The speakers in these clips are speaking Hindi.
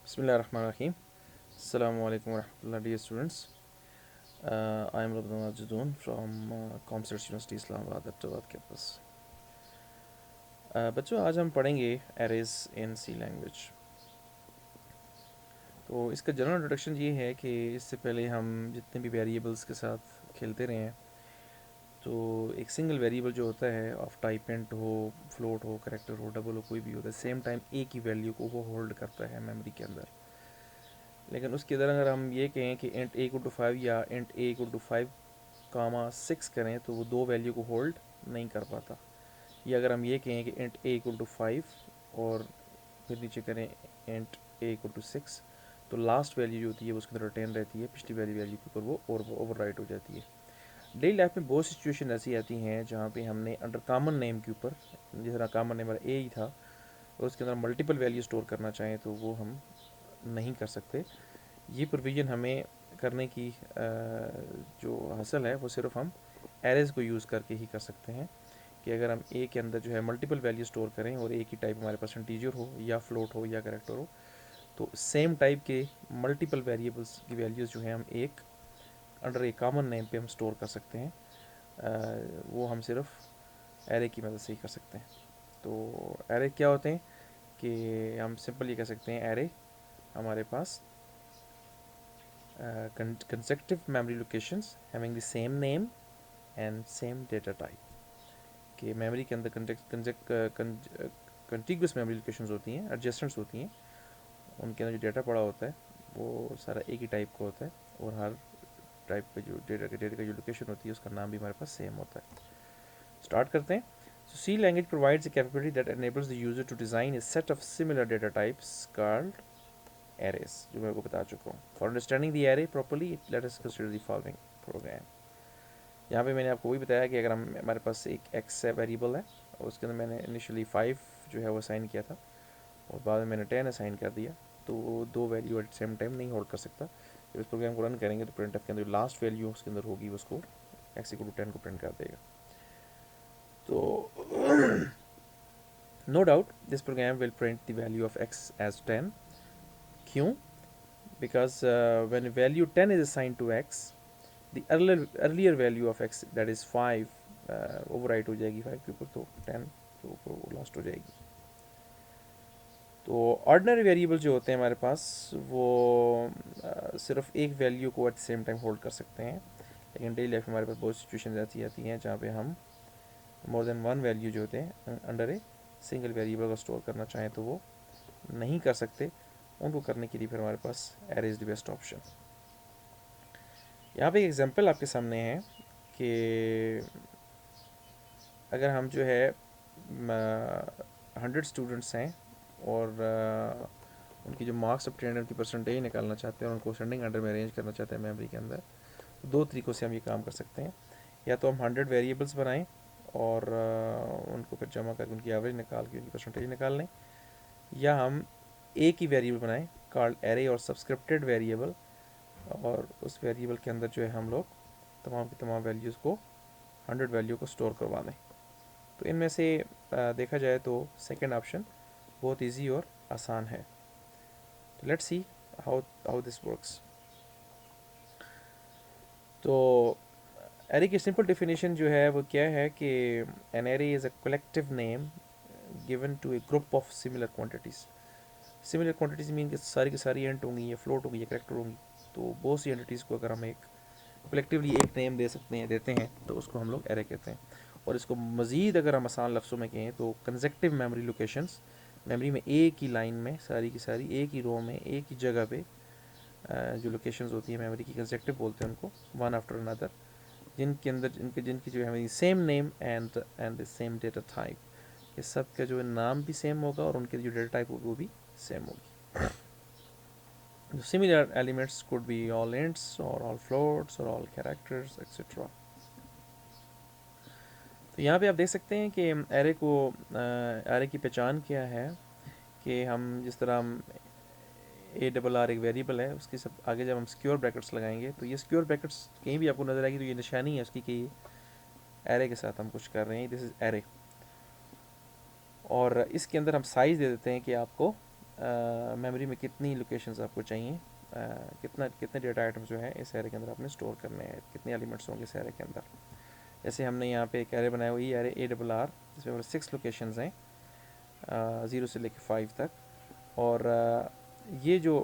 Bismillahirrahmanirrahim. Assalamu alaikum warahmatullahi dear students. I am Rabdul Majidoon from Comstats University Islamabad Abdullah campus. बच्चों आज हम पढ़ेंगे एरेज इन सी लैंग्वेज। तो इसका जनरल इंट्रोडक्शन ये है कि इससे पहले हम जितने भी वेरिएबल्स के साथ खेलते रहे हैं, तो एक सिंगल वेरिएबल जो होता है ऑफ टाइप इंट हो, फ्लोट हो, करेक्टर हो, डबल हो, कोई भी होता है, सेम टाइम एक ही वैल्यू को वो होल्ड करता है मेमोरी के अंदर। लेकिन उसके अंदर अगर हम ये कहें कि इंट ए इक्वल टू 5 या इंट ए इक्वल टू 5, 6 करें तो वो दो वैल्यू को होल्ड नहीं कर पाता। या अगर हम ये कहें कि इंट ए इक्वल टू 5 और फिर नीचे करें इंट ए इक्वल टू 6, तो लास्ट वैल्यू जो होती है वो उसके अंदर रिटेन रहती है, पिछली वैल्यू के ऊपर वो ओवर राइट हो जाती है। डेली लाइफ में बहुत सिचुएशन ऐसी आती हैं जहाँ पे हमने अंडर कॉमन नेम के ऊपर, जिस तरह कॉमन नेम ए ही था और उसके अंदर मल्टीपल वैल्यू स्टोर करना चाहें तो वो हम नहीं कर सकते। ये प्रोविज़न हमें करने की जो हासिल है वो सिर्फ हम एरेज़ को यूज़ करके ही कर सकते हैं कि अगर हम ए के अंदर जो है मल्टीपल वैल्यू स्टोर करें और एक ही टाइप हमारे पास इंटीजर हो या फ्लोट हो या करेक्टर हो, तो सेम टाइप के मल्टीपल वेरिएबल्स की वैल्यूज़ जो हैं हम एक अंडर ए कॉमन नेम पे हम स्टोर कर सकते हैं। वो हम सिर्फ एरे की मदद से ही कर सकते हैं। तो एरे क्या होते हैं कि हम सिंपल ये कह सकते हैं एरे हमारे पास consecutive memory locations having the same name and same data type। कि मेमोरी के अंदर कंटिग्यूस मेमोरी लोकेशंस होती हैं, एडजस्टेंट्स होती हैं, उनके अंदर जो डेटा पड़ा होता है वो सारा एक ही टाइप का होता है और हर टाइप का जो डेटा का जो लोकेशन होती है उसका नाम भी हमारे पास सेम होता है। स्टार्ट करते हैं। So C language provides a capability that enables the user to design a set of similar data types called arrays, जो मैं आपको बता चुका हूँ। For understanding the array properly, let us consider the following program। यहाँ पे मैंने आपको वही बताया कि अगर हमारे पास एक एक्स है वेरिएबल है और उसके अंदर मैंने इनिशियली 5 जो है वो असाइन किया था और बाद में मैंने 10 असाइन कर दिया, तो वो दो वैल्यू एट सेम टाइम नहीं होल्ड कर सकता। जब इस प्रोग्राम को रन करेंगे तो प्रिंट के अंदर लास्ट वैल्यू उसके अंदर होगी उसको एक्स इक्वल टू 10 को प्रिंट कर देगा। तो no doubt this program will print the value of x as 10। क्यों? Because when value 10 is assigned to x, the earlier value of x that is 5 overwrite हो जाएगी 5 के ऊपर, तो 10 के ऊपर लास्ट हो जाएगी। तो ऑर्डिनरी वेरिएबल जो होते हैं हमारे पास वो सिर्फ एक वैल्यू को at the same time hold कर सकते हैं। लेकिन डेली लाइफ में हमारे पास बहुत सिचुएशन ऐसी आती हैं जहाँ पे हम मोर देन वन वैल्यू जो होते हैं अंडर ए सिंगल वेरिएबल को स्टोर करना चाहें तो वो नहीं कर सकते। उनको करने के लिए फिर हमारे पास array is the best option. यहाँ पे एक एग्जांपल आपके सामने है कि अगर हम जो है 100 स्टूडेंट्स हैं और उनकी जो मार्क्स ऑब्टेन्ड उनकी परसेंटेज निकालना चाहते हैं और उनको सेंडिंग ऑर्डर में अरेंज करना चाहते हैं मेमोरी के अंदर, तो दो तरीक़ों से हम ये काम कर सकते हैं। या तो हम 100 वेरिएबल्स बनाएं और उनको फिर जमा करके उनकी एवरेज निकाल के उनकी परसेंटेज निकाल लें, या हम एक ही वेरिएबल बनाएं कॉल्ड एरे और सब्सक्रिप्टेड वेरिएबल, और उस वेरिएबल के अंदर जो है हम लोग तमाम की तमाम वैल्यूज़ को 100 वैल्यू को स्टोर करवा दें। तो इनमें से देखा जाए तो सेकंड ऑप्शन बहुत इजी और आसान है। तो let's see how how this works. तो एरे की सिंपल डेफिनेशन जो है वो क्या है कि an array is a collective name given to a group of similar quantities. Similar quantities mean कि सारी की सारी एंट होंगी या फ्लोट होंगी या करेक्टर होंगी, तो बहुत सी एंटिटीज़ को अगर हम एक कलेक्टिवली एक नेम दे सकते हैं, देते हैं, तो उसको हम लोग एरे कहते हैं। और इसको मज़ीद अगर हम आसान लफ्ज़ों में कहें तो कंसेक्टिव मेमोरी लोकेशंस, मेमोरी में एक ही लाइन में सारी की सारी एक ही रो में एक ही जगह पे जो लोकेशंस होती है मेमोरी की, कंसेक्टिव बोलते हैं उनको, वन आफ्टर अनदर, जिनके अंदर जिनकी जो है same name and the same data type, ये सब का जो है नाम भी सेम होगा और उनके जो डेटा टाइप होगी वो भी सेम होगी। Similar elements could be all ints or all floats or all characters etc। तो यहाँ पे आप देख सकते हैं कि एरे की पहचान क्या है कि हम जिस तरह हम ARR एक वेरिएबल है, उसकी सब आगे जब हम सिक्योर ब्रैकेट्स लगाएंगे तो ये सिक्योर ब्रैकेट्स कहीं भी आपको नज़र आएगी तो ये निशानी है उसकी कि एरे के साथ हम कुछ कर रहे हैं, दिस इज़ एरे। और इसके अंदर हम साइज़ दे देते हैं कि आपको मेमोरी में कितनी लोकेशंस आपको चाहिए, कितने डेटा आइटम्स जो है इस एरे के अंदर आपने स्टोर करने हैं, कितने एलिमेंट्स होंगे इस एरे के अंदर। जैसे हमने यहाँ पे एक एरे बनाया हुई एरे ARR जिसमें 6 लोकेशंस हैं 0 से लेकर 5 तक। और ये जो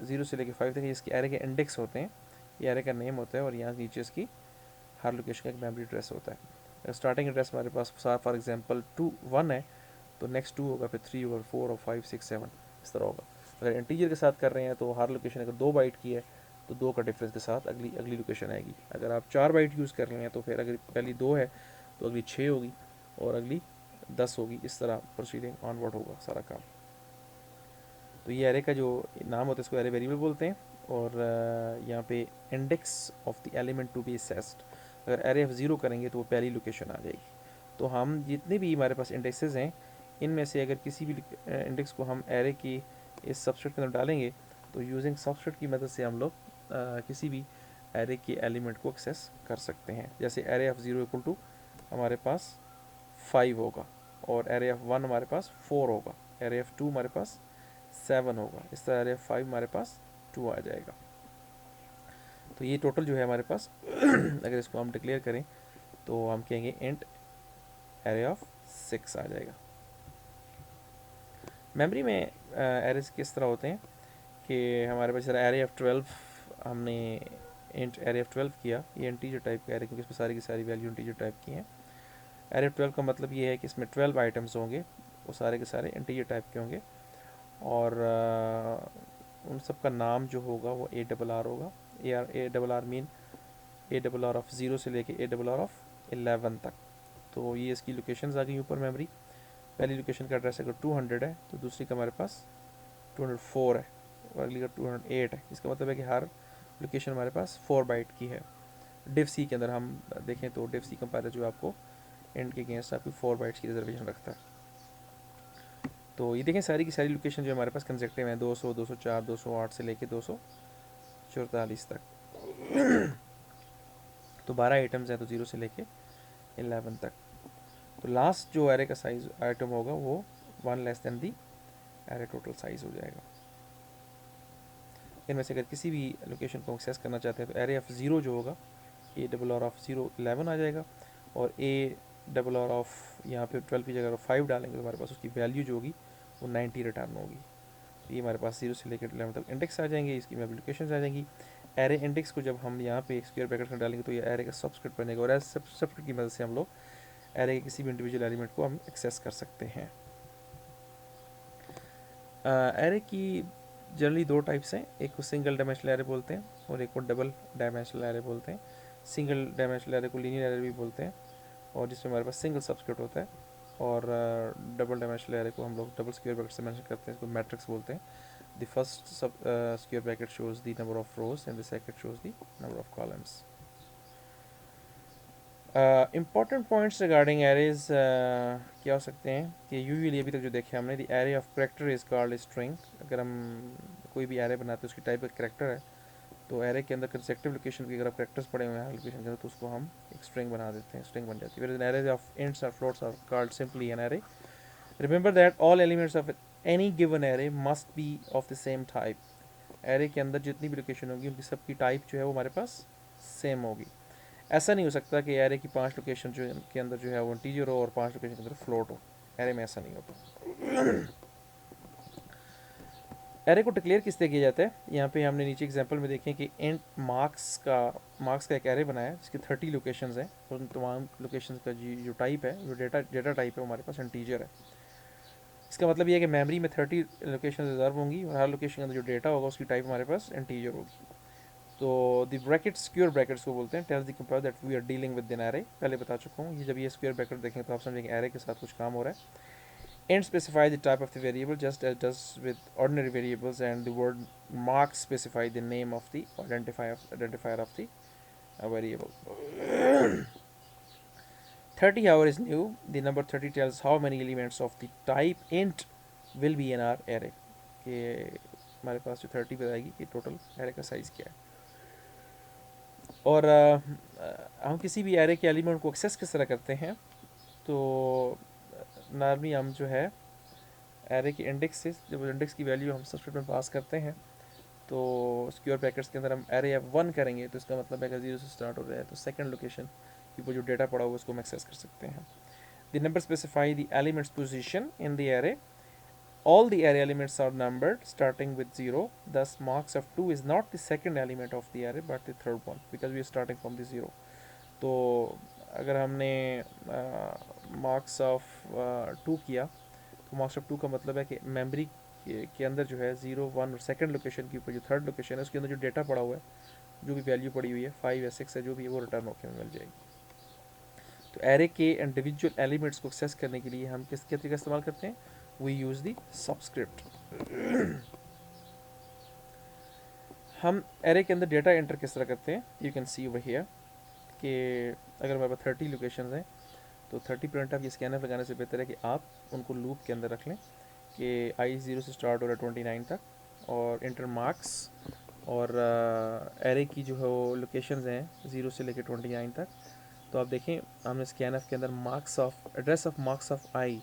0 से लेकर 5 तक इसके एरे के इंडेक्स होते हैं, ये एरे का नेम होता है, और यहाँ नीचे इसकी हर लोकेशन का एक मेमोरी एड्रेस होता है। स्टार्टिंग एड्रेस हमारे पास फॉर एग्जांपल 1 है तो नेक्स्ट 2 होगा, फिर 3 होगा, 4 और 5 6 7 इस तरह होगा। अगर इंटीजर के साथ कर रहे हैं तो हर लोकेशन अगर 2 बाइट की है तो 2 का डिफरेंस के साथ अगली अगली लोकेशन आएगी। अगर आप 4 बाइट यूज़ कर रहे हैं तो फिर अगर पहली 2 है तो अगली 6 होगी और अगली 10 होगी। इस तरह प्रोसीडिंग ऑनवर्ड होगा सारा काम। तो ये एरे का जो नाम होता है इसको एरे वेरिएबल बोलते हैं। और यहाँ पे index of the element to be accessed, अगर एरे ऑफ 0 करेंगे तो वो पहली लोकेशन आ जाएगी। तो हम जितने भी हमारे पास इंडेक्सेस हैं इनमें से अगर किसी भी इंडेक्स को हम एरे की इस सबसेट के अंदर डालेंगे तो यूजिंग सबसेट की मदद से हम लोग किसी भी एरे के एलिमेंट को एक्सेस कर सकते हैं। जैसे एरे ऑफ 0 इक्वल टू हमारे पास 5 होगा, और एरे ऑफ 1 हमारे पास 4 होगा, एरे ऑफ 2 हमारे पास 7 होगा, इस तरह एरे ऑफ 5 हमारे पास 2 आ जाएगा। तो ये टोटल जो है हमारे पास अगर इसको हम डिक्लेयर करें तो हम कहेंगे इंट एरे ऑफ 6 आ जाएगा। मेमोरी में एरेज किस तरह होते हैं कि हमारे पास एरे ऑफ 12 हमने इंट एरे ऑफ 12 किया, ये इंटीजर टाइप का एरे क्योंकि इसमें सारी की सारी वैल्यू इंटीजर टाइप की हैं। एरे ऑफ 12 का मतलब ये है कि इसमें 12 आइटम्स होंगे, वो सारे के सारे इंटीजर टाइप के होंगे, और उन सब का नाम जो होगा वो ARR होगा। ARR मीन ARR ऑफ 0 से लेके ARR ऑफ 11 तक। तो ये इसकी लोकेशंस आ गई ऊपर मेमोरी। पहली लोकेशन का एड्रेस अगर 200 है तो दूसरी का हमारे पास 204 है और अगली का 208 है। इसका मतलब है कि हर लोकेशन हमारे पास 4 बाइट की है। डिव सी के अंदर हम देखें तो डिव सी कंपाइलर जो आपको एंड के अगेंस्ट आपकी 4 बाइट्स की रिजर्वेशन रखता है। तो ये देखें सारी की सारी लोकेशन जो हमारे पास कंसेक्टिव हैं 200, 204, 208 से लेके 244 तक। तो 12 आइटम्स हैं तो 0 से लेके 11 तक। तो लास्ट जो एरे का साइज आइटम होगा वो 1 लेस देन दी एरे टोटल साइज हो जाएगा। इनमें से अगर किसी भी लोकेशन को एक्सेस करना चाहते हैं तो एरे ऑफ 0 जो होगा ARR ऑफ 0 11 आ जाएगा, और ARR ऑफ यहाँ पे 12 की जगह 5 डालेंगे तो हमारे पास उसकी वैल्यू जो होगी वो 90 रिटर्न होगी। तो ये हमारे पास 0 से लेकर 11 तक इंडेक्स आ जाएंगे, इसकी मेमोरी लोकेशन आ जाएंगी। एरे इंडेक्स को जब हम यहाँ पे एक स्क्वायर ब्रैकेट में डालेंगे तो ये एरे का सबस्क्रिप्ट बनेगा, और एज सबस्क्रिप्ट की मदद से हम लोग एरे के किसी भी इंडिविजुअल एलिमेंट को हम एक्सेस कर सकते हैं। एरे की जनरली 2 टाइप्स हैं, एक को सिंगल डायमेंशनल एरे बोलते हैं और एक को डबल डायमेंशनल एरे बोलते हैं। सिंगल डायमेंशनल एरे को लीनियर एरे भी बोलते हैं, और जिसमें हमारे पास सिंगल सबस्क्रिप्ट होता है, और डबल डायमेंशनल एरे को हम लोग डबल स्क्वायर ब्रैकेट से मेंशन करते हैं, इसको मैट्रिक्स बोलते हैं। The first square bracket shows the number of rose and the second shows the number of columns. Important points regarding arrays क्या हो सकते हैं कि यूजुअली अभी तक जो देखे हमने, the array of character is called string. अगर हम कोई भी एरे बनाते हैं उसकी टाइप का करेक्टर है, तो एरे के अंदर कंसेक्टिव लोकेशन की अगर आप करेक्टर्स पड़े हुए हैं लोकेशन के अंदर तो उसको हम एक स्ट्रिंग बना देते हैं, स्ट्रिंग बन जाती है। एरे ऑफ इंट्स और floats are called simply an array. Remember that all elements of any given array must be of the same type. Array के अंदर जितनी भी लोकेशन होगी उनकी सबकी टाइप जो है वो हमारे पास सेम होगी। ऐसा नहीं हो सकता कि एरे की 5 लोकेशन जो के अंदर जो है वो इंटीजर हो और 5 लोकेशन के अंदर फ्लोट हो। एरे में ऐसा नहीं होता। एरे को डिक्लेयर किस तरह किया जाता है, यहाँ पे हमने नीचे एग्जांपल में देखें कि इंट मार्क्स का एक एरे बनाया है जिसकी 30 लोकेशंस हैं, और उन तमाम लोकेशंस का जो टाइप है, जो डेटा टाइप है, हमारे पास इंटीजर है। इसका मतलब ये है कि मेमोरी में 30 लोकेशन रिजर्व होंगी और हर लोकेशन के अंदर जो डेटा होगा उसकी टाइप हमारे पास इंटीजर होगी। तो द ब्रैकेट्स स्क्वायर ब्रैकेट्स को बोलते हैं, tells the compiler that we are dealing with an array. पहले बता चुका हूँ, ये जब ये स्क्वायर ब्रैकेट देखें तो आप समझेंगे एरे के साथ कुछ काम हो रहा है। Int specify the type of the variable just as does with ordinary variables, and the word marks specify the name of the identifier of the variable. 30 hour is new. The number 30 tells how many elements of the type int will be in our array. कि हमारे पास जो 30 बताएगी कि टोटल एरे का साइज़ क्या है। और हम किसी भी एरे के एलिमेंट को एक्सेस किस तरह करते हैं, तो नॉर्मली हम जो है एरे के इंडेक्स से जब इंडेक्स की वैल्यू हम सबस्क्रिप्ट में पास करते हैं तो स्क्वायर ब्रैकेट्स के अंदर हम एरे एफ 1 करेंगे, तो इसका मतलब है अगर 0 से स्टार्ट हो रहा है तो सेकंड लोकेशन के ऊपर जो डेटा पड़ा हुआ है उसको हम एक्सेस कर सकते हैं. The number specify the elements position in the array. All the array elements are numbered starting with 0. Thus, marks of 2 is not the second element of the array but the third one because we are starting from the 0. तो अगर हमने मार्क्स ऑफ 2 किया तो मार्क्स ऑफ 2 का मतलब है कि मेमोरी के अंदर जो है 0 1 और सेकंड लोकेशन के ऊपर जो थर्ड लोकेशन है उसके अंदर जो डेटा पड़ा हुआ है, जो भी वैल्यू पड़ी हुई है 5 या 6 है जो भी है वो रिटर्न होकर मिल जाएगी. तो एरे के इंडिविजुअल एलिमेंट्स को एक्सेस करने के लिए हम किसके तरीका इस्तेमाल करते हैं? We use the subscript. हम एरे के अंदर डेटा एंटर किस तरह करते हैं? You can see over here कि अगर हमारे पास 30 लोकेशन हैं तो 30 प्रिंट ऑफ ये स्कैनर लगाने से बेहतर है कि आप उनको लूप के अंदर रख लें कि आई 0 से स्टार्ट हो रहा है 29 तक, और इंटर मार्क्स और एरे की जो है वो लोकेशंस हैं 0 से लेकर 29 तक. तो आप देखें हमने स्कैनर के अंदर marks of address of marks of I,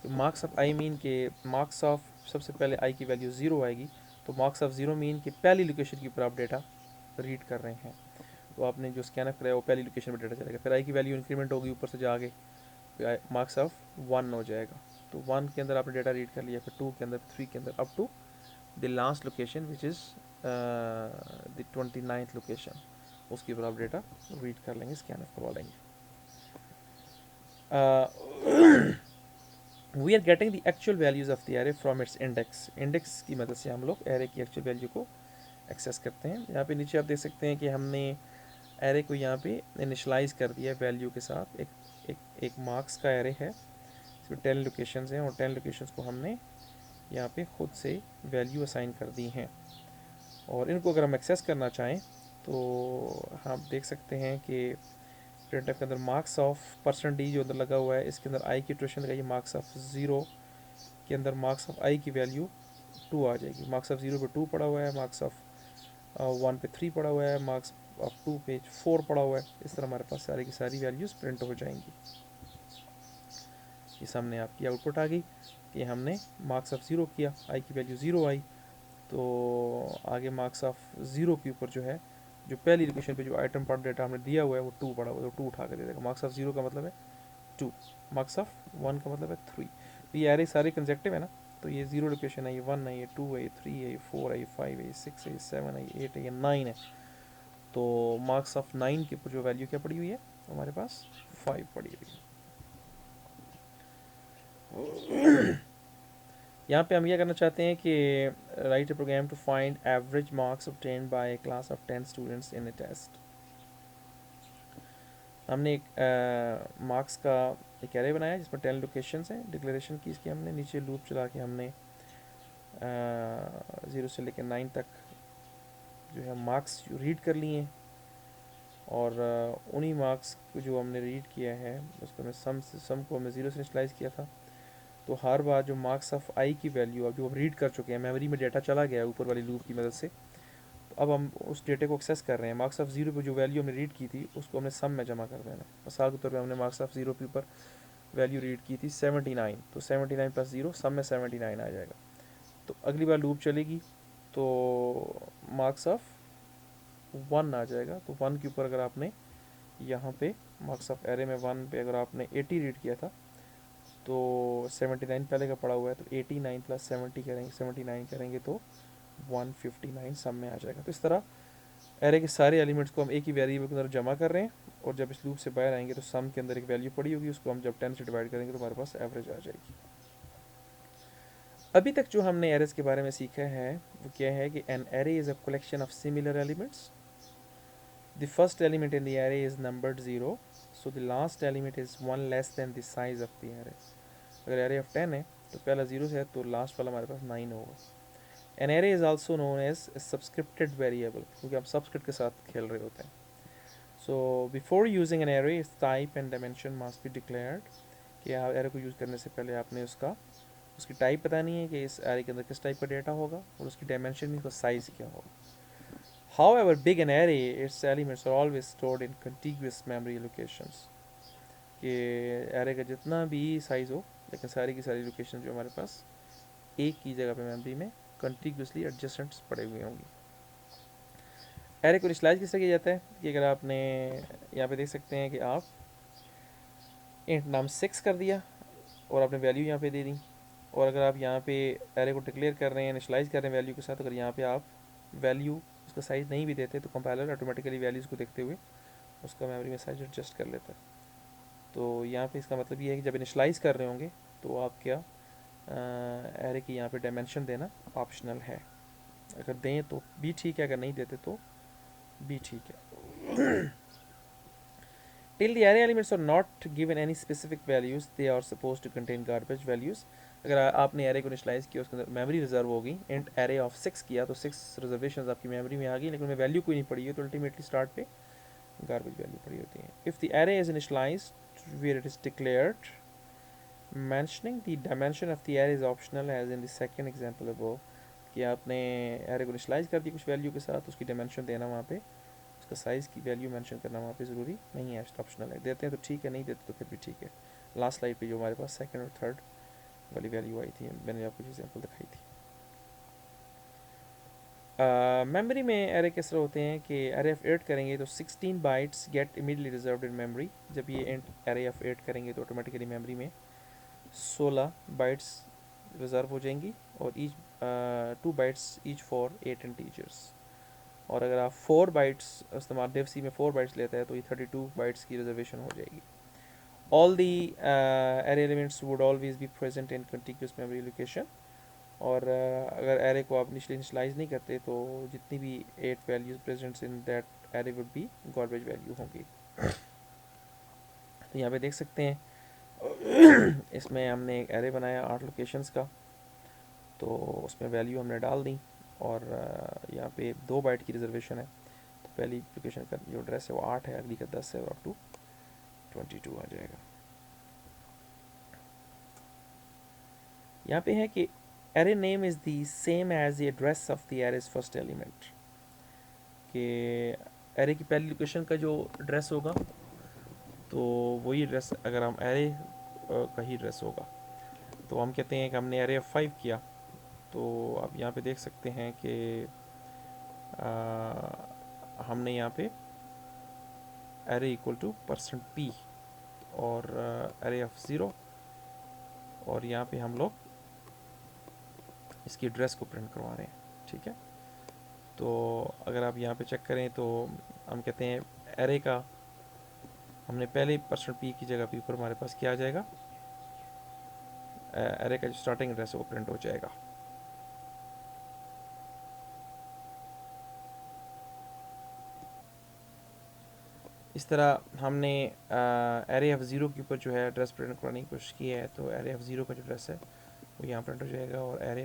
marks of I mean के मार्क्स ऑफ सबसे पहले आई की वैल्यू 0 आएगी, तो मार्क्स ऑफ 0 मीन कि पहली लोकेशन के ऊपर आप डेटा रीड कर रहे हैं. तो आपने जो स्कैनर कराया वो पहली लोकेशन पर डेटा चलेगा, फिर आई की वैल्यू इंक्रीमेंट होगी ऊपर से जाके मार्क्स ऑफ 1 हो जाएगा. तो 1 के अंदर आपने डेटा रीड कर लिया, फिर 2 के अंदर, 3 के अंदर, up to the last location which is the 29th location. उसके ऊपर आप डेटा रीड कर लेंगे, स्कैनर करवा लेंगे. We are getting the actual values of the array from its index. Index की मदद से हम लोग एरे की एक्चुअल वैल्यू को एक्सेस करते हैं. यहाँ पे नीचे आप देख सकते हैं कि हमने एरे को यहाँ पे इनिशलाइज कर दिया वैल्यू के साथ. एक मार्क्स का एरे है, इसमें 10 लोकेशंस हैं और 10 लोकेशंस को हमने यहाँ पे खुद से वैल्यू असाइन कर दी हैं. और इनको अगर हम एक्सेस करना चाहें तो हम देख सकते हैं कि प्रिंटफ के अंदर मार्क्स ऑफ % जो अंदर लगा हुआ है इसके अंदर आई की ट्यूशन लगाइए, मार्क्स ऑफ 0 के अंदर मार्क्स ऑफ आई की वैल्यू 2 आ जाएगी. मार्क्स ऑफ 0 पे 2 पड़ा हुआ है, मार्क्स ऑफ 1 पे 3 पड़ा हुआ है, मार्क्स ऑफ 2 पे 4 पड़ा हुआ है. इस तरह हमारे पास सारी की सारी वैल्यूज़ प्रिंट हो जाएंगी. ये सामने आपकी आउटपुट आ गई कि हमने मार्क्स ऑफ 0 किया, आई की वैल्यू 0 आई, तो आगे मार्क्स ऑफ 0 के ऊपर जो है जो पहली लोकेशन पे जो आइटम पार्ट डेटा हमने दिया हुआ है वो 2 पड़ा हुआ है, तो 2 उठा कर दे देगा. मार्क्स ऑफ 0 का मतलब है 2, मार्क्स ऑफ 1 का मतलब है 3. तो ये एरे सारे कंसेक्टिव है ना, तो ये 0 लोकेशन है, ये 1 है, ये 2 है, ये 3 है, ये 4 है, ये 5 है, ये 6 है, ये 7 है, ये 8 है, ये 9 है. तो मार्क्स ऑफ 9 के ऊपर जो वैल्यू क्या पड़ी हुई है हमारे पास 5 पड़ी हुई है. यहाँ पे हम ये करना चाहते हैं कि write a program to find average marks obtained by a class of 10 students in a test. हमने एक मार्क्स का एक एरे बनाया जिसमें 10 लोकेशंस हैं. डिक्लेरेशन की इसकी हमने नीचे लूप चला के हमने 0 से लेकर 9 तक जो है मार्क्स रीड कर लिए हैं, और उन्हीं मार्क्स को जो हमने रीड किया है उसको हमने सम को हमने 0 से इनिशलाइज किया था. तो हर बार जो मार्क्स ऑफ आई की वैल्यू अब जो हम रीड कर चुके हैं, मेमोरी में डेटा चला गया है ऊपर वाली लूप की मदद से, तो अब हम उस डेटे को एक्सेस कर रहे हैं. मार्क्स ऑफ 0 पे जो वैल्यू हमने रीड की थी उसको हमने सम में जमा कर देना. मिसाल के तौर पे हमने मार्क्स ऑफ 0 के ऊपर वैल्यू रीड की थी 79, तो 79 प्लस 0 सम में 79 आ जाएगा. तो अगली बार लूप चलेगी तो मार्क्स ऑफ 1 आ जाएगा. तो 1 के ऊपर अगर आपने यहाँ पे मार्क्स ऑफ एरे में 1 पे अगर आपने 80 रीड किया था तो 79 पहले का पड़ा हुआ है, तो 89 प्लस 70 करेंगे, 79 करेंगे तो 159 सम में आ जाएगा. तो इस तरह एरे के सारे एलिमेंट्स को हम एक ही वेरिएबल के अंदर जमा कर रहे हैं, और जब इस लूप से बाहर आएंगे तो सम के अंदर एक वैल्यू पड़ी होगी, उसको हम जब 10 से डिवाइड करेंगे तो हमारे पास एवरेज आ जाएगी. अभी तक जो हमने एरेज के बारे में सीखा है वो क्या है कि an array is a collection of similar elements. The first element in the array is numbered 0, so the last element is 1 less than the size of the array. अगर एरे ऑफ 10 है तो पहला 0 से है तो लास्ट वाला हमारे पास 9 होगा. An array is also known as subscripted variable, क्योंकि हम सब्सक्रिप्ट के साथ खेल रहे होते हैं. So before using an array type and dimension must be declared, कि एरे को यूज़ करने से पहले आपने उसकी टाइप बतानी है कि इस एरे के अंदर किस टाइप का डेटा होगा, और उसकी डायमेंशन भी, उसका साइज़ क्या होगा. However big an array, its elements are always stored in contiguous memory locations. कि एरे का जितना भी साइज़ हो लेकिन सारी की सारी लोकेशन जो हमारे पास एक की जगह पे मेमोरी में कंटिन्यूसली एडजेसेंट्स पड़े हुए होंगी। एरे को इनिशियलाइज किस तरह किया जाता है कि अगर आपने यहाँ पे देख सकते हैं कि आप इंट नाम 6 कर दिया और आपने वैल्यू यहाँ पे दे दी, और अगर आप यहाँ पे एरे को डिक्लेयर कर रहे हैं, इनिशियलाइज कर रहे हैं वैल्यू के साथ, अगर यहाँ पे आप वैल्यू उसका साइज़ नहीं भी देते तो कंपाइलर ऑटोमेटिकली वैल्यूज़ को देखते हुए उसका मेमोरी में साइज एडजस्ट कर लेता है। तो यहाँ पे इसका मतलब ये है कि जब इनिशियलाइज कर रहे होंगे तो आप क्या एरे की यहाँ पे डायमेंशन देना ऑप्शनल है। अगर दें तो भी ठीक है, अगर नहीं देते तो भी ठीक है। Till the array elements are not given any specific values, they are supposed to contain garbage values. अगर आपने एरे को इनिशियलाइज किया, उसके अंदर मेमोरी रिजर्व होगी, इंट एरे ऑफ 6 किया तो 6 रिजर्वेशन आपकी मेमोरी में आ गई, लेकिन उनमें वैल्यू कोई नहीं पड़ी है, तो अल्टीमेटली स्टार्ट पे गार्बेज वैल्यू पड़ी होती है। If the array is initialized where it is declared, mentioning the dimension of the array is optional as in the second example above, कि आपने एरे को इनिशियलाइज कर दी कुछ वैल्यू के साथ, उसकी डायमेंशन देना वहाँ पे, उसका साइज़ की वैल्यू मेंशन करना वहाँ पे ज़रूरी नहीं है, ऑप्शनल है। देते हैं तो ठीक है, नहीं देते तो फिर भी ठीक है। लास्ट स्लाइड पे जो हमारे पास सेकंड और थर्ड वाली वैल्यू आई थी, मैंने आपको एग्जांपल दिखाई थी। मेमोरी में एरे किस तरह होते हैं कि एरे ऑफ 8 करेंगे तो 16 bytes get immediately reserved in memory. जब ये एरे ऑफ 8 करेंगे तो ऑटोमेटिकली मेमोरी में 16 बाइट्स रिजर्व हो जाएंगी, और each 2 bytes each for 8 integers. और अगर आप 4 बाइट्स इस्तेमाल डिव सी में 4 बाइट्स लेता है तो ये 32 बाइट्स की रिजर्वेशन हो जाएगी। All the array elements would always be present in continuous memory location. और अगर एरे को आप इनिशियलाइज नहीं करते तो जितनी भी 8 values presents in that array would be garbage value होंगी। तो यहाँ पे देख सकते हैं इसमें हमने एक एरे बनाया 8 लोकेशंस का, तो उसमें वैल्यू हमने डाल दी, और यहाँ पे 2 बाइट की रिजर्वेशन है, तो पहली लोकेशन का जो एड्रेस है वो 8 है, अगली का 10 है, और अप टू 22 आ जाएगा। यहाँ पे है कि array name is the same as the address of the array's first element, कि एरे की पहली लोकेशन का जो एड्रेस होगा तो वही एड्रेस अगर हम एरे का ही एड्रेस होगा, तो हम कहते हैं कि हमने एरे ऑफ 5 किया, तो आप यहाँ पे देख सकते हैं कि हमने यहाँ पे एरे इक्वल टू %p और एरे ऑफ 0, और यहाँ पे हम लोग इसकी एड्रेस को प्रिंट करवा रहे हैं, ठीक है। तो अगर आप यहाँ पे चेक करें तो हम कहते हैं एरे का हमने पहले %p की जगह पे ऊपर हमारे पास क्या आ जाएगा, एरे का जो स्टार्टिंग एड्रेस है वो प्रिंट हो जाएगा। इस तरह हमने एरे ऑफ 0 के ऊपर जो है एड्रेस प्रिंट करने की कोशिश की है, तो एरे ऑफ 0 का जो एड्रेस है वो यहाँ प्रिंट हो जाएगा, और एरे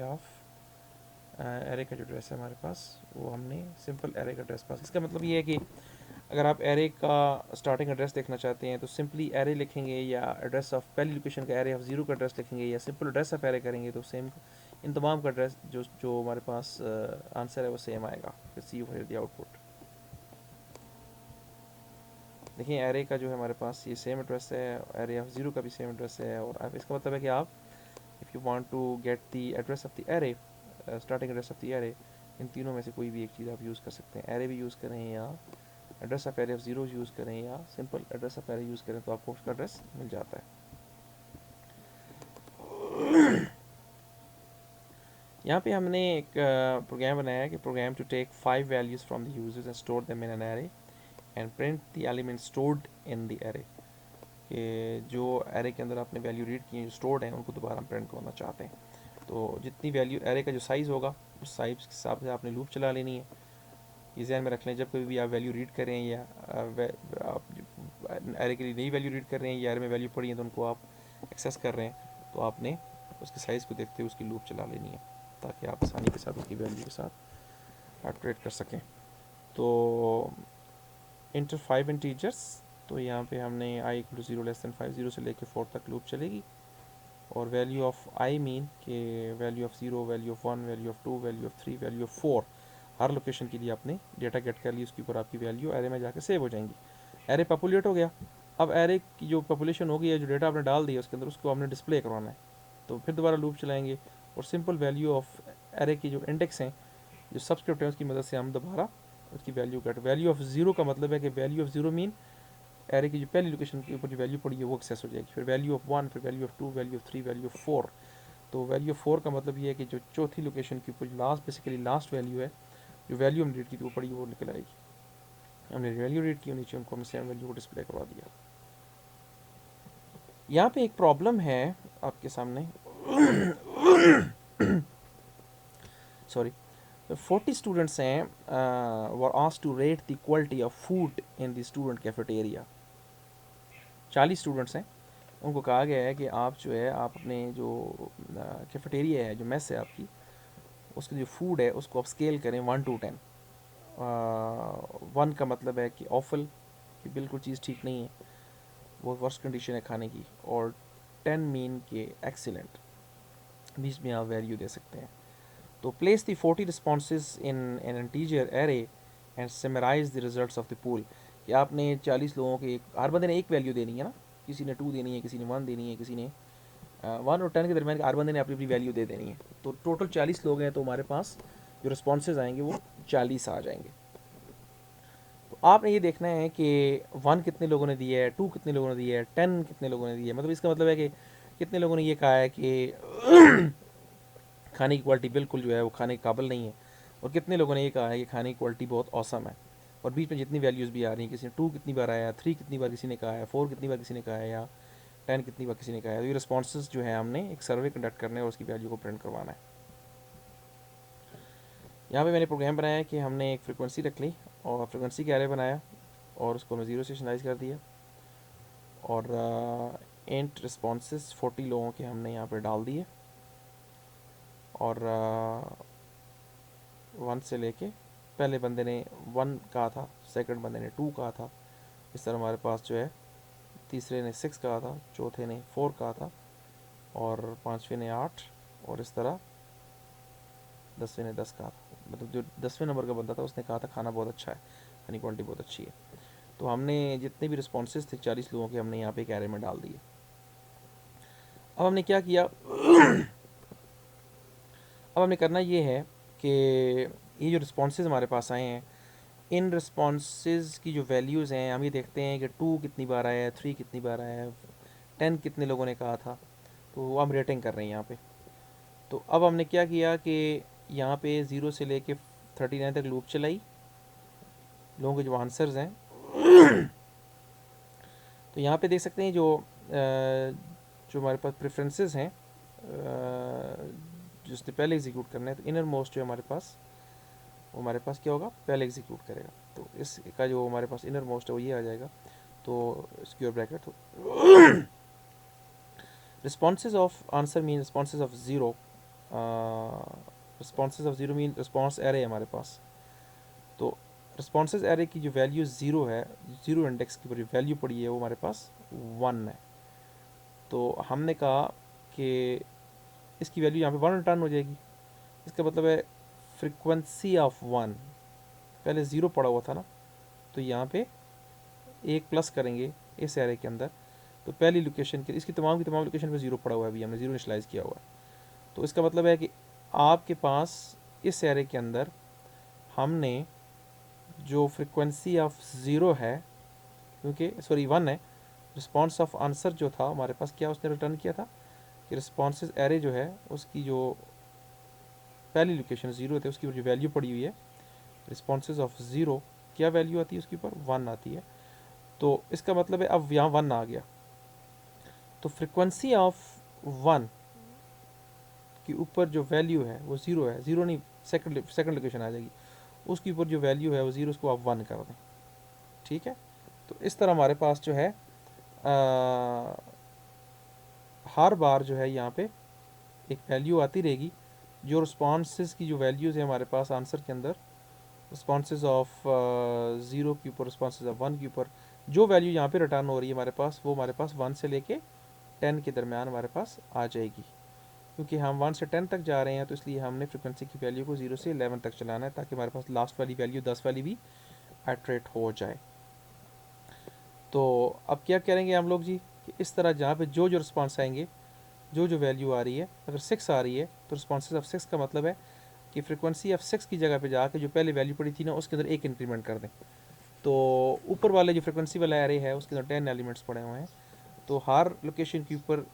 का जो एड्रेस है हमारे पास वो हमने सिंपल एरे का एड्रेस पास। इसका मतलब ये है कि अगर आप एरे का स्टार्टिंग एड्रेस देखना चाहते हैं तो सिंपली एरे लिखेंगे, या एड्रेस ऑफ पहली लोकेशन का एरे ऑफ 0 का एड्रेस लिखेंगे, या सिंपल एड्रेस ऑफ एरे करेंगे, तो सेम इन तमाम का एड्रेस जो हमारे पास आंसर है वो सेम आएगा। सी यू द आउटपुट। देखिए एरे का जो है हमारे पास ये सेम एड्रेस है, एरे ऑफ 0 का भी सेम एड्रेस है, और अब इसका मतलब है कि आप if you want to get the address of the array, starting address of the array, इन तीनों में से कोई भी एक चीज़ आप यूज़ कर सकते हैं। एरे भी यूज़ करें, या address of array of 0 use करें, या simple address of array use करें, तो आपको उसका एड्रेस मिल जाता है। यहाँ पे हमने एक प्रोग्राम बनाया है कि program to take 5 values from the users and store them in an array and print the element stored in the array, कि जो एरे के अंदर आपने वैल्यू रीड की हैं जो स्टोर्ड हैं उनको दोबारा हम प्रिंट करना चाहते हैं। तो जितनी वैल्यू एरे का जो साइज़ होगा उस साइज़ के हिसाब से आपने लूप चला लेनी है। ये ध्यान में रख लें, जब कभी भी आप वैल्यू रीड करें, या आप एरे के लिए नई वैल्यू रीड कर रहे हैं, या एरे में वैल्यू पड़ी है तो उनको आप एक्सेस कर रहे हैं, तो आपने उसके साइज़ को देखते हुए उसकी लूप चला लेनी है, ताकि आप आसानी के साथ उसकी वैल्यू के साथ ऑपरेट कर सकें। तो इंटर 5 इंटीजर्स, तो यहाँ पे हमने i = 0 <5 0 से लेके 4 तक लूप चलेगी, और वैल्यू ऑफ i मीन के value of 0, value of 1, value of 2, value of 3, value of 4, her location के लिए आपने डेटा गेट कर ली, उसके ऊपर आपकी वैल्यू एरे में जाकर सेव हो जाएंगी। एरे पॉपुलेट हो गया, अब एरे की जो पॉपुलेशन हो गई है, जो डेटा आपने डाल दिया उसके अंदर, उसको आपने डिस्प्ले करवाना है, तो फिर दोबारा लूप चलाएंगे, और सिंपल वैल्यू ऑफ एरे की जो इंडेक्स हैं, जो सबस्क्रिप्ट है, उसकी मदद से हम दोबारा उसकी value cut. Value of zero का मतलब है कि value of zero mean array की जो पहली लोकेशन के ऊपर जो वैल्यू पड़ी है वो एक्सेस हो जाएगी। फिर वैल्यू ऑफ वन, फिर value of two, value of three, value of four. तो वैल्यू ऑफ फोर का मतलब ये है कि जो चौथी लोकेशन के ऊपर लास्ट, बेसिकली लास्ट वैल्यू है, जो वैल्यू हमने रीड की थी वो पड़ी वो निकल आएगी। हमने वैल्यू रीड की, नीचे उनको हमने सेम वैल्यू को डिस्प्ले करवा दिया। यहाँ पे एक प्रॉब्लम है आपके सामने। सॉरी। 40 स्टूडेंट्स हैं were asked to rate the quality of food in the student cafeteria. 40 students हैं, उनको कहा गया है कि आप जो है, आप अपने जो कैफेटेरिया है, जो मेस है आपकी, उसकी जो फूड है उसको आप स्केल करें 1 to 10। 1 का मतलब है कि ऑफल, कि बिल्कुल चीज़ ठीक नहीं है, वो वर्स्ट कंडीशन है खाने की, और 10 मीन के एक्सीलेंट, बीच में आप वैल्यू दे सकते हैं। तो place the 40 responses in an integer array and summarize the results of the poll. कि आपने 40 लोगों के, हर बंदे ने एक वैल्यू देनी है ना, किसी ने 2 देनी है, किसी ने 1 देनी है, किसी ने 1 और 10 के दरमियान हर बंदे ने अपनी अपनी वैल्यू दे देनी है। तो टोटल 40 लोग हैं, तो हमारे पास जो रिस्पॉन्सेज आएंगे वो 40 आ जाएंगे। तो आपने ये देखना है कि 1 कितने लोगों ने दिया है, 2 कितने लोगों ने दिया है, 10 कितने लोगों ने दिया है। मतलब इसका मतलब है कि कितने लोगों ने ये कहा है कि खाने की क्वालिटी बिल्कुल जो है वो खाने के काबिल नहीं है, और कितने लोगों ने ये कहा है कि खाने की क्वालिटी बहुत औसम है। और बीच में जितनी वैल्यूज़ भी आ रही हैं, किसी ने 2 कितनी बार आया, 3 कितनी बार किसी ने कहा है, 4 कितनी बार किसी ने कहा है, या 10 कितनी बार किसी ने कहा है। तो ये रिस्पॉन्सेज जो है हमने एक सर्वे कंडक्ट करना है और उसकी वैल्यू को प्रिंट करवाना है। यहाँ पे मैंने प्रोग्राम बनाया है कि हमने एक फ्रिक्वेंसी रख ली और फ्रिक्वेंसी का एरे बनाया और उसको हमने 0 से इनिशियलाइज कर दिया, और इंट रिस्पॉन्सेज 40 लोगों के हमने यहाँ पर डाल दिए, और 1 से लेके, पहले बंदे ने 1 कहा था, सेकंड बंदे ने 2 कहा था, इस तरह हमारे पास जो है तीसरे ने 6 कहा था, चौथे ने 4 कहा था, और पाँचवें ने 8, और इस तरह 10वें ने 10 कहा था। मतलब जो 10वें नंबर का बंदा था उसने कहा था खाना बहुत अच्छा है, खाने की क्वालिटी बहुत अच्छी है। तो हमने जितने भी रिस्पॉन्सेज थे 40 लोगों के, हमने यहाँ पे एक एरे में डाल दिए। अब हमने क्या किया, अब हमने करना ये है कि ये जो रिस्पॉन्सेज हमारे पास आए हैं, इन रिस्पॉन्सेज की जो वैल्यूज़ हैं, हम ये देखते हैं कि 2 कितनी बार आया है, 3 कितनी बार आया है, 10 कितने लोगों ने कहा था। तो वो हम रेटिंग कर रहे हैं यहाँ पे। तो अब हमने क्या किया कि यहाँ पे 0 से लेके 39 तक लूप चलाई, लोगों के जो आंसर्स हैं। तो यहाँ पे देख सकते हैं जो हमारे पास प्रेफरेंसेस हैं, जिसने पहले एग्जीक्यूट करना है, तो इनर मोस्ट जो हमारे पास, वो हमारे पास क्या होगा, पहले एग्जीक्यूट करेगा। तो इसका जो हमारे पास इनर मोस्ट है वो ये आ जाएगा। तो स्क्वायर ब्रैकेट, तो responses of answer mean responses of zero, responses of zero mean response array है हमारे पास। तो रिस्पॉन्सेज एरे की जो वैल्यू ज़ीरो है, ज़ीरो इंडेक्स की जो वैल्यू पड़ी है वो हमारे पास 1 है। तो हमने कहा कि इसकी वैल्यू यहाँ पे 1 रिटर्न हो जाएगी। इसका मतलब है फ्रिक्वेंसी ऑफ 1, पहले 0 पड़ा हुआ था ना, तो यहाँ पे एक प्लस करेंगे इस एरे के अंदर, तो पहली लोकेशन के, इसकी तमाम की तमाम लोकेशन पे 0 पड़ा हुआ है, अभी हमने 0 इनिशलाइज़ किया हुआ है। तो इसका मतलब है कि आपके पास इस एरे के अंदर हमने जो फ्रिक्वेंसी ऑफ 0 है, क्योंकि सॉरी 1 है, रिस्पॉन्स ऑफ आंसर जो था हमारे पास, क्या उसने रिटर्न किया था कि रिस्पॉन्सेज एरे जो है उसकी जो पहली लोकेशन 0 थे उसकी जो वैल्यू पड़ी हुई है, रिस्पॉन्सेज ऑफ 0, क्या वैल्यू आती है उसके ऊपर, 1 आती है। तो इसका मतलब है अब यहाँ 1 आ गया, तो फ्रिक्वेंसी ऑफ 1 के ऊपर जो वैल्यू है वो 0 है, 0 नहीं, सेकंड लोकेशन आ जाएगी, उसके ऊपर जो वैल्यू है वो 0, उसको आप 1 कर दें। ठीक है। तो इस तरह हमारे पास जो है हर बार जो है यहाँ पे एक वैल्यू आती रहेगी, जो रिस्पॉन्सेज की जो वैल्यूज़ है हमारे पास आंसर के अंदर, रिस्पॉन्सेज ऑफ 0 के ऊपर, रिस्पॉन्सेज ऑफ 1 के ऊपर, जो वैल्यू यहाँ पे रिटर्न हो रही है हमारे पास, वो हमारे पास 1 से लेके 10 के दरमियान हमारे पास आ जाएगी। क्योंकि हम 1 से 10 तक जा रहे हैं, तो इसलिए हमने फ्रिक्वेंसी की वैल्यू को 0 से 11 तक चलाना है, ताकि हमारे पास लास्ट वाली वैल्यू 10 वाली भी एट्रेट हो जाए। तो अब क्या करेंगे हम लोग जी, कि इस तरह जहाँ पे जो जो रिस्पॉन्स आएंगे जो जो वैल्यू आ रही है, अगर 6 आ रही है तो रिस्पॉन्सेज ऑफ 6 का मतलब है कि फ्रिक्वेंसी ऑफ 6 की जगह पे जाके जो पहले वैल्यू पड़ी थी ना उसके अंदर एक इंक्रीमेंट कर दें। तो ऊपर वाले जो फ्रिक्वेंसी वाला एरे है उसके अंदर 10 एलिमेंट्स पड़े हुए हैं, तो हर लोकेशन के ऊपर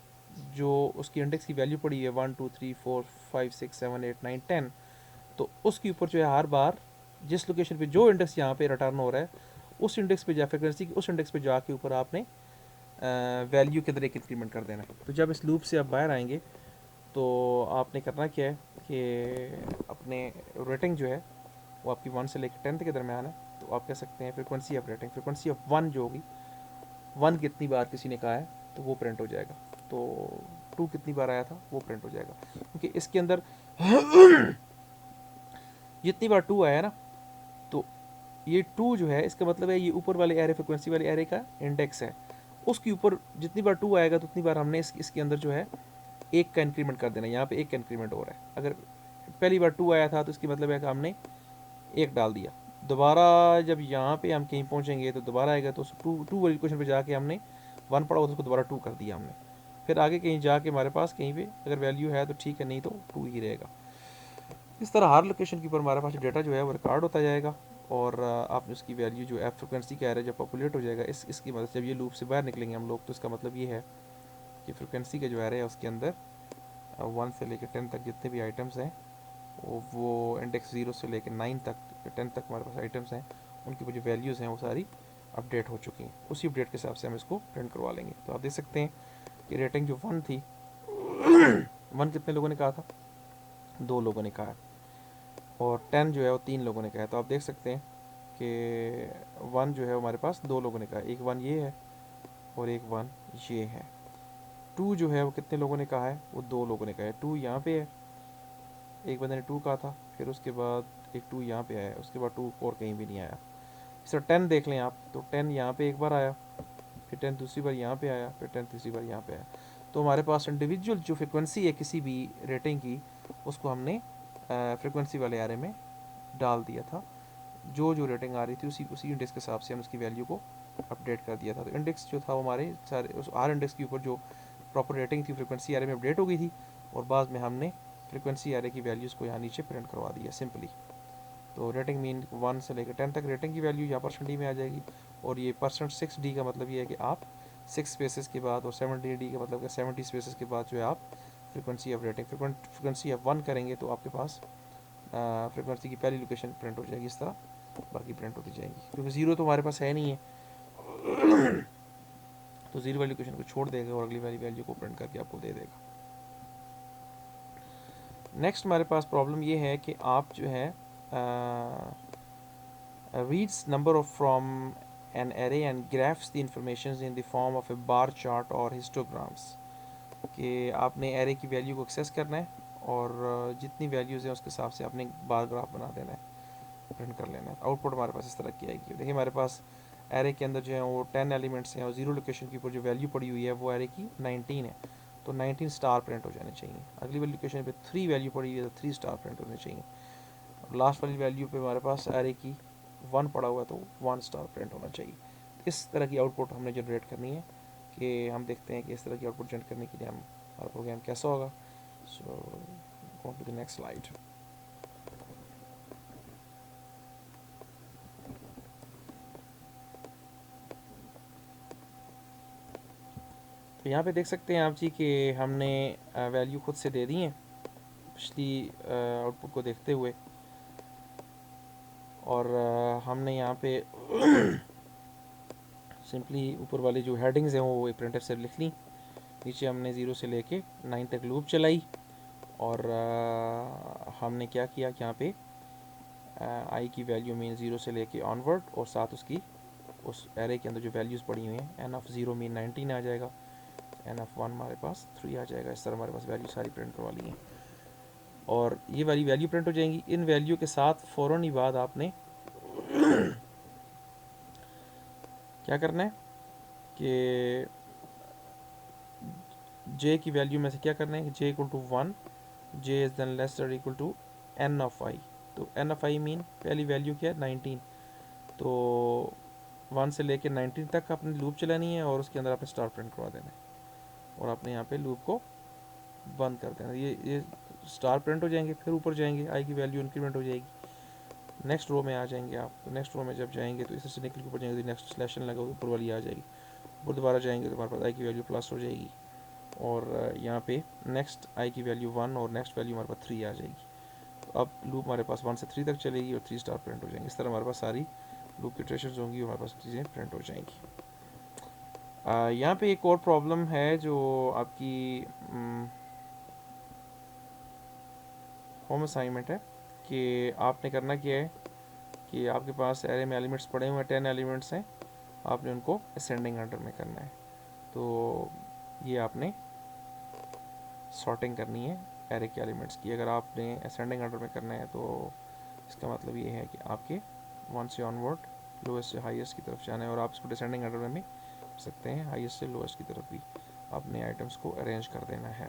जो उसकी इंडेक्स की वैल्यू पड़ी है 1 2 3 4 5 6 7 8 9 10, तो उसके ऊपर जो है हर बार जिस लोकेशन पे जो इंडेक्स यहाँ पे रिटर्न हो रहा है उस इंडेक्स पे जा फ्रिक्वेंसी की उस इंडेक्स पे जाके ऊपर आपने वैल्यू के अंदर एक इंक्रीमेंट कर देना है। तो जब इस लूप से आप बाहर आएंगे तो आपने करना क्या है कि अपने रेटिंग जो है वो आपकी 1 से लेकर 10 के दरमियान है, तो आप कह सकते हैं frequency of rating, frequency of 1 जो होगी, 1 कितनी बार किसी ने कहा है तो वो प्रिंट हो जाएगा, तो 2 कितनी बार आया था वो प्रिंट हो जाएगा, क्योंकि इसके अंदर जितनी बार 2 आया ना, तो ये 2 जो है इसका मतलब है ये ऊपर वाले एरे फ्रिक्वेंसी वाले एरे का इंडेक्स है, उसके ऊपर जितनी बार 2 आएगा तो उतनी बार हमने इसके अंदर जो है एक का इंक्रीमेंट कर देना है। यहाँ पे एक का इंक्रीमेंट हो रहा है, अगर पहली बार 2 आया था तो इसकी मतलब है कि हमने एक डाल दिया, दोबारा जब यहाँ पे हम कहीं पहुँचेंगे तो दोबारा आएगा तो उस टू वाली क्वेश्चन पे जाके हमने 1 पढ़ा उसको दोबारा 2 कर दिया हमने, फिर आगे कहीं जाके हमारे पास कहीं पे अगर वैल्यू है तो ठीक है, नहीं तो 2 ही रहेगा। इस तरह हर लोकेशन के ऊपर हमारे पास डेटा जो है वो रिकॉर्ड होता जाएगा, और आप उसकी वैल्यू जो है फ्रिक्वेंसी का एरे जब पॉपुलेट हो जाएगा इसकी मदद जब ये लूप से बाहर निकलेंगे हम लोग, तो इसका मतलब ये है कि फ्रिक्वेंसी का जो एरे है उसके अंदर 1 से लेकर 10 तक जितने भी आइटम्स हैं, वो इंडेक्स 0 से लेकर 9 तक 10 तक हमारे पास आइटम्स हैं, उनकी जो वैल्यूज़ हैं वो सारी अपडेट हो चुकी हैं, उसी अपडेट के हिसाब से हम इसको प्रिंट करवा लेंगे। तो आप देख सकते हैं कि रेटिंग जो 1 थी 1 कितने लोगों ने कहा था, 2 लोगों ने कहा है, और 10 जो है वो 3 लोगों ने कहा है, तो आप देख सकते हैं कि 1 जो है हमारे पास 2 लोगों ने कहा है, एक 1 ये है और एक 1 ये है। 2 जो है वो कितने लोगों ने कहा है, वो 2 लोगों ने कहा है, 2 यहाँ पे है, एक बंदे ने 2 कहा था, फिर उसके बाद एक 2 यहाँ पे आया, उसके बाद 2 और कहीं भी नहीं आया। इस तरह 10 देख लें आप, तो 10 यहाँ पे एक बार आया, फिर 10 दूसरी बार यहाँ पे आया, फिर 10 तीसरी बार यहाँ पे आया। तो हमारे पास इंडिविजुअल जो फ्रिक्वेंसी है किसी भी रेटिंग की उसको हमने फ्रिक्वेंसी वाले एरे में डाल दिया था, जो जो रेटिंग आ रही थी उसी उसी इंडेक्स के हिसाब से हम उसकी वैल्यू को अपडेट कर दिया था। तो इंडेक्स जो था वो हमारे सारे उस आर इंडेक्स के ऊपर जो प्रॉपर रेटिंग थी फ्रिक्वेंसी एरे में अपडेट हो गई थी, और बाद में हमने फ्रिक्वेंसी एरे की वैल्यूज़ को यहाँ नीचे प्रिंट करवा दिया सिंपली। तो रेटिंग मीन 1 से लेकर 10 तक रेटिंग की वैल्यू यहाँ परसेंट डी में आ जाएगी, और ये %6D का मतलब ये है कि आप 6 स्पेसेस के बाद, और 70D का मतलब कि 70 स्पेसेस के बाद जो है आप frequency of rating frequency of 1 करेंगे तो आपके पास फ्रिक्वेंसी की पहली लोकेशन प्रिंट हो जाएगी, इस तरह बाकी प्रिंट होती जाएंगी, क्योंकि 0 तो हमारे पास है नहीं है तो 0 वाली लोकेशन को छोड़ देगा और अगली वाली वैल्यू को प्रिंट करके आपको दे देगा। नेक्स्ट हमारे पास प्रॉब्लम ये है कि आप जो है reads number of from an array and graphs the information in the form of a bar chart or histograms, कि आपने एरे की वैल्यू को एक्सेस करना है और जितनी वैल्यूज़ हैं उसके हिसाब से आपने बार ग्राफ बना देना है, प्रिंट कर लेना है। आउटपुट हमारे पास इस तरह की आएगी। देखिए हमारे पास एरे के अंदर जो है वो 10 एलिमेंट्स हैं और 0 लोकेशन के ऊपर जो वैल्यू पड़ी हुई है वो एरे की 19 है, तो 19 स्टार प्रिंट हो जाने चाहिए। अगली वाली लोकेशन पे 3 वैल्यू पड़ी हुई है तो 3 स्टार प्रिंट होने चाहिए, और लास्ट वाली वैल्यू पे हमारे पास एरे की 1 पड़ा हुआ है तो 1 स्टार प्रिंट होना चाहिए। इस तरह की आउटपुट हमने जनरेट करनी है, कि हम देखते हैं कि इस तरह की आउटपुट जनरेट करने के लिए हमारा प्रोग्राम कैसा होगा। So go to the next slide. तो यहाँ पे देख सकते हैं आप जी कि हमने वैल्यू खुद से दे दी हैं पिछली आउटपुट को देखते हुए, और हमने यहाँ पे सिंपली ऊपर वाली जो हेडिंग्स हैं वो प्रिंटर से लिख ली, नीचे हमने 0 से लेके 9 तक लूप चलाई, और हमने क्या किया कि यहाँ पे आई की वैल्यू मीन 0 से लेके ऑनवर्ड, और साथ उसकी उस एरे के अंदर जो वैल्यूज़ पड़ी हुई हैं n ऑफ 0 मीन 19 आ जाएगा, n ऑफ 1 हमारे पास 3 आ जाएगा। इस तरह हमारे पास वैल्यू सारी प्रिंट करवा ली हैं, और ये वाली वैल्यू प्रिंट हो जाएंगी। इन वैल्यू के साथ फ़ौरन ही बाद आपने क्या करना है कि j की वैल्यू में से क्या करना है कि j equal to 1, j is then less और equal to n of i। तो n ऑफ i मीन पहली वैल्यू क्या है 19, तो 1 से लेके 19 तक आपने लूप चलानी है और उसके अंदर आपने स्टार प्रिंट करवा देना है, और आपने यहाँ पे लूप को बंद कर देना। ये स्टार प्रिंट हो जाएंगे, फिर ऊपर जाएंगे, आई की वैल्यू इंक्रीमेंट हो जाएगी। नेक्स्ट रो में आ जाएंगे आप, तो नेक्स्ट रो में जब जाएंगे तो इस तरह से निकल के ऊपर जाएंगे तो नेक्स्ट सिलेक्शन लगा ऊपर वाली आ जाएगी। ऊपर दोबारा जाएंगे तो हमारे पास आई की वैल्यू प्लस हो जाएगी, और यहाँ पे नेक्स्ट आई की वैल्यू 1 और नेक्स्ट वैल्यू हमारे पास 3 आ जाएगी। तो अब लूप हमारे पास 1 से 3 तक चलेगी और 3 स्टार प्रिंट हो जाएंगे। इस तरह हमारे पास सारी लूप की इटरेशंस होंगी और हमारे पास चीज़ें प्रिंट हो जाएंगी। यहाँ पे एक और प्रॉब्लम है जो आपकी होम असाइनमेंट है, कि आपने करना क्या है कि आपके पास एरे में एलिमेंट्स पड़े हुए हैं, 10 एलिमेंट्स हैं, आपने उनको असेंडिंग ऑर्डर में करना है। तो ये आपने सॉर्टिंग करनी है एरे के एलिमेंट्स की। अगर आपने असेंडिंग ऑर्डर में करना है तो इसका मतलब ये है कि आपके 1 से ऑनवर्ड लोएस्ट से हाईएस्ट की तरफ जाना है, और आप इसको डिसेंडिंग ऑर्डर में भी कर सकते हैं, हाईएस्ट से लोएस्ट की तरफ भी आपने आइटम्स को अरेंज कर देना है।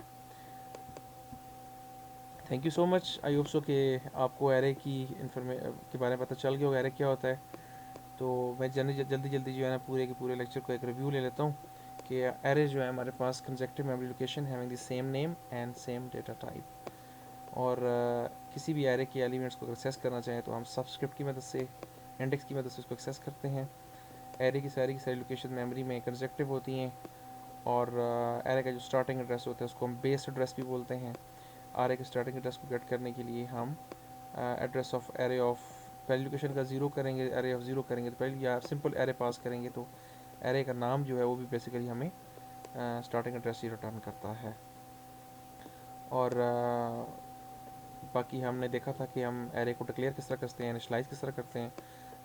Thank you so much. I hope so कि आपको एरे की के बारे में पता चल गया होगा, एरे क्या होता है। तो मैं जल्दी जल्दी जो है ना पूरे के पूरे लेक्चर को एक रिव्यू ले लेता हूँ कि एरे जो है हमारे पास consecutive memory location having the same name and same data type. और किसी भी एरे के एलिमेंट्स को एक्सेस करना चाहें तो हम सबस्क्रिप्ट की मदद से, इंडेक्स की मदद से उसको एक्सेस करते हैं। एरे की सारी लोकेशन मेमोरी में कंसेक्टिव होती हैं, और एरे का जो स्टार्टिंग एड्रेस होता है उसको हम बेस एड्रेस भी बोलते हैं। आर ए के स्टार्टिंग एड्रेस को गेट करने के लिए हम एड्रेस ऑफ एरे ऑफ पहली लोकेशन का ज़ीरो करेंगे, एरे ऑफ ज़ीरो करेंगे तो पहले या सिंपल एरे पास करेंगे तो एरे का नाम जो है वो भी बेसिकली हमें स्टार्टिंग एड्रेस ही रिटर्न करता है। और बाकी हमने देखा था कि हम एरे को डिक्लेयर किस तरह करते हैं, इनिशलाइज किस तरह करते हैं।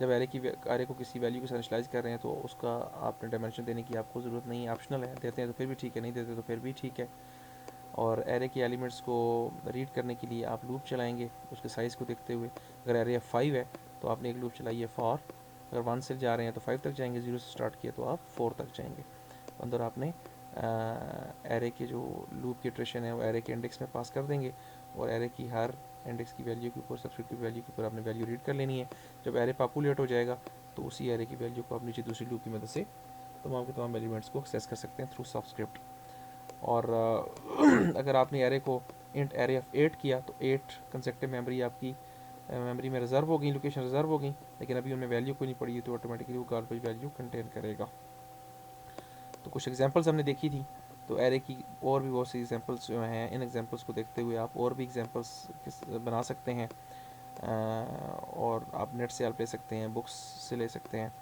जब एरे को किसी वैल्यू के साथ इनिशलाइज कर रहे हैं तो उसका आपने डायमेंशन देने की आपको ज़रूरत नहीं है, ऑप्शनल है। देते हैं तो फिर भी ठीक है, नहीं देते तो फिर भी ठीक है। और एरे के एलिमेंट्स को रीड करने के लिए आप लूप चलाएंगे उसके साइज़ को देखते हुए। अगर एरे 5 है तो आपने एक लूप चलाइए फॉर, अगर 1 से जा रहे हैं तो 5 तक जाएंगे, 0 से स्टार्ट किया तो आप 4 तक जाएंगे। अंदर आपने एरे के जो लूप की इटरेशन है वो एरे के इंडेक्स में पास कर देंगे, और एरे की हर इंडेक्स की वैल्यू के ऊपर, सबस्क्रिप्ट की वैल्यू के ऊपर आपने वैल्यू रीड कर लेनी है। जब एरे पॉपुलेट हो जाएगा तो उसी एरे की वैल्यू को आप नीचे दूसरी लूप की मदद से तमाम के तमाम एलिमेंट्स को एक्सेस कर सकते हैं थ्रू सबस्क्रिप्ट। और अगर आपने एरे को इंट एरे ऑफ 8 किया तो 8 कंसेक्टिव मेमोरी आपकी मेमोरी में रिजर्व हो गई, लोकेशन रिजर्व हो गई, लेकिन अभी उनमें वैल्यू कोई नहीं पड़ी है तो ऑटोमेटिकली वो गार्बेज वैल्यू कंटेन करेगा। तो कुछ एग्जांपल्स हमने देखी थी, तो एरे की और भी बहुत सी एग्जांपल्स जो हैं, इन एग्जांपल्स को देखते हुए आप और भी एग्जांपल्स बना सकते हैं। और आप नेट से हेल्प ले सकते हैं, बुक्स से ले सकते हैं।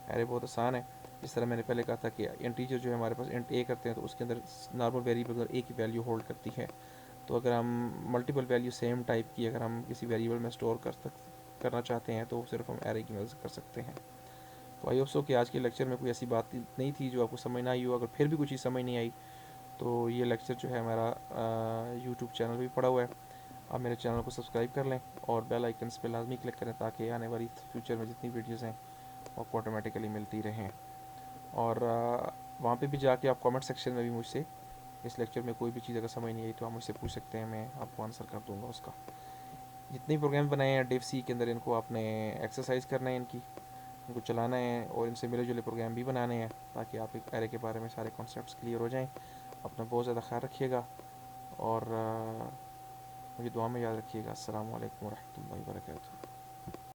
एरे बहुत आसान है। जिस तरह मैंने पहले कहा था कि इंटीजर जो है हमारे पास इंट ए करते हैं तो उसके अंदर नॉर्मल वेरिएबल अगर ए की वैल्यू होल्ड करती है, तो अगर हम मल्टीपल वैल्यू सेम टाइप की अगर हम किसी वेरिएबल में स्टोर करना चाहते हैं तो सिर्फ हम एरे की मदद से कर सकते हैं। तो आई होप सो कि आज के लेक्चर में कोई ऐसी बात नहीं थी जो आपको समझ ना आई हो। अगर फिर भी कुछ चीज़ समझ नहीं आई तो ये लेक्चर जो है हमारा यूट्यूब चैनल भी पड़ा हुआ है, आप मेरे चैनल को सब्सक्राइब कर लें और बेल आइकन्स पे लाजमी क्लिक करें ताकि आने वाली फ्यूचर में जितनी वीडियोज़ हैं आपको ऑटोमेटिकली मिलती रहें। और वहाँ पे भी जाके आप कमेंट सेक्शन में भी मुझसे इस लेक्चर में कोई भी चीज़ अगर समझ नहीं आई तो आप मुझसे पूछ सकते हैं, मैं आपको आंसर कर दूँगा उसका। जितने प्रोग्राम बनाए हैं डेव सी के अंदर, इनको आपने एक्सरसाइज करना है, इनको चलाना है और इनसे मिले जुले प्रोग्राम भी बनाने हैं ताकि आप एक एरे के बारे में सारे कॉन्सेप्ट्स क्लियर हो जाएं। अपना बहुत ज़्यादा ख्याल रखिएगा और मुझे दुआ में याद रखिएगा। अस्सलाम वालेकुम रहमतुल्लाहि व बरकातुहू।